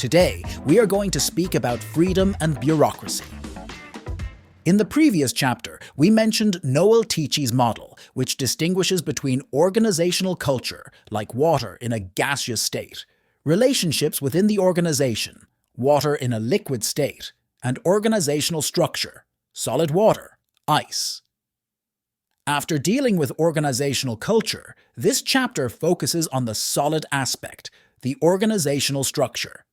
Today, we are going to speak about freedom and bureaucracy. In the previous chapter, we mentioned Noel Tichy's model, which distinguishes between organizational culture, like water in a gaseous state, relationships within the organization, water in a liquid state, and organizational structure, solid water, ice. After dealing with organizational culture, this chapter focuses on the solid aspect, the organizational structure.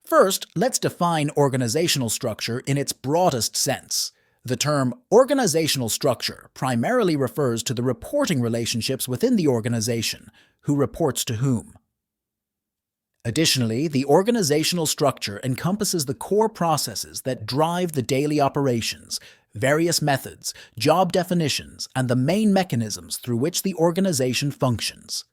First, let's define organizational structure in its broadest sense. The term organizational structure primarily refers to the reporting relationships within the organization, who reports to whom. Additionally, the organizational structure encompasses the core processes that drive the daily operations, various methods, job definitions, and the main mechanisms through which the organization functions.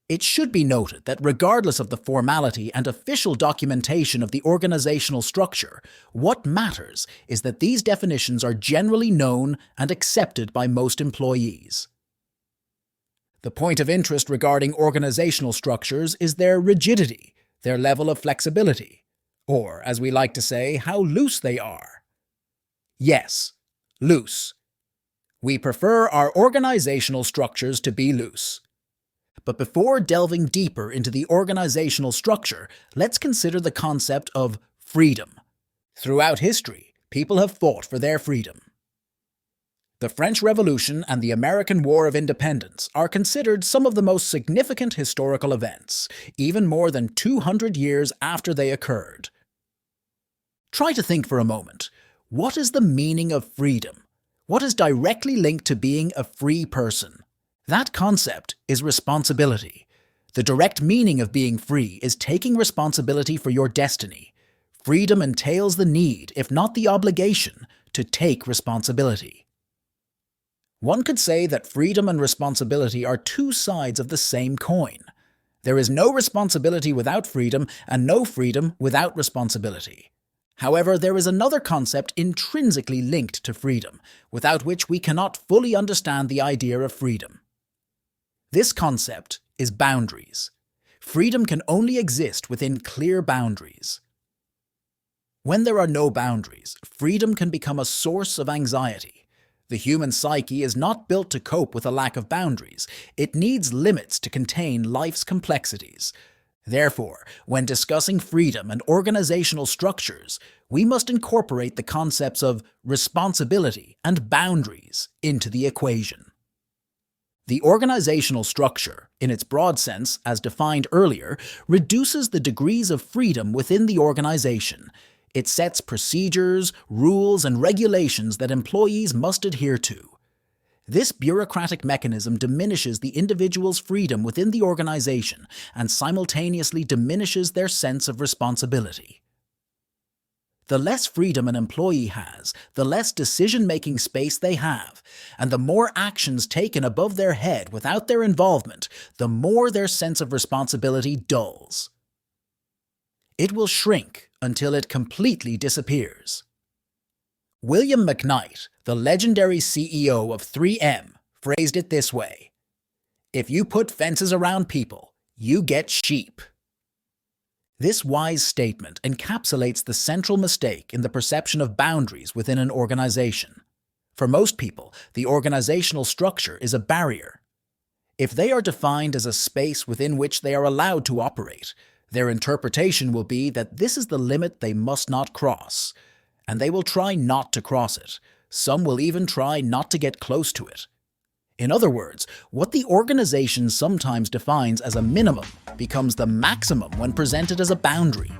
It should be noted that regardless of the formality and official documentation of the organizational structure, what matters is that these definitions are generally known and accepted by most employees. The point of interest regarding organizational structures is their rigidity, their level of flexibility, or, as we like to say, how loose they are. Yes, loose. We prefer our organizational structures to be loose. But before delving deeper into the organizational structure, let's consider the concept of freedom. Throughout history, people have fought for their freedom. The French Revolution and the American War of Independence are considered some of the most significant historical events, even more than 200 years after they occurred. Try to think for a moment. What is the meaning of freedom? What is directly linked to being a free person? That concept is responsibility. The direct meaning of being free is taking responsibility for your destiny. Freedom entails the need, if not the obligation, to take responsibility. One could say that freedom and responsibility are two sides of the same coin. There is no responsibility without freedom, and no freedom without responsibility. However, there is another concept intrinsically linked to freedom, without which we cannot fully understand the idea of freedom. This concept is boundaries. Freedom can only exist within clear boundaries. When there are no boundaries, freedom can become a source of anxiety. The human psyche is not built to cope with a lack of boundaries. It needs limits to contain life's complexities. Therefore, when discussing freedom and organizational structures, we must incorporate the concepts of responsibility and boundaries into the equation. The organizational structure, in its broad sense, as defined earlier, reduces the degrees of freedom within the organization. It sets procedures, rules, and regulations that employees must adhere to. This bureaucratic mechanism diminishes the individual's freedom within the organization and simultaneously diminishes their sense of responsibility. The less freedom an employee has, the less decision-making space they have, and the more actions taken above their head without their involvement, the more their sense of responsibility dulls. It will shrink until it completely disappears. William McKnight, the legendary CEO of 3M, phrased it this way: "If you put fences around people, you get sheep." This wise statement encapsulates the central mistake in the perception of boundaries within an organization. For most people, the organizational structure is a barrier. If they are defined as a space within which they are allowed to operate, their interpretation will be that this is the limit they must not cross, and they will try not to cross it. Some will even try not to get close to it. In other words, what the organization sometimes defines as a minimum becomes the maximum when presented as a boundary.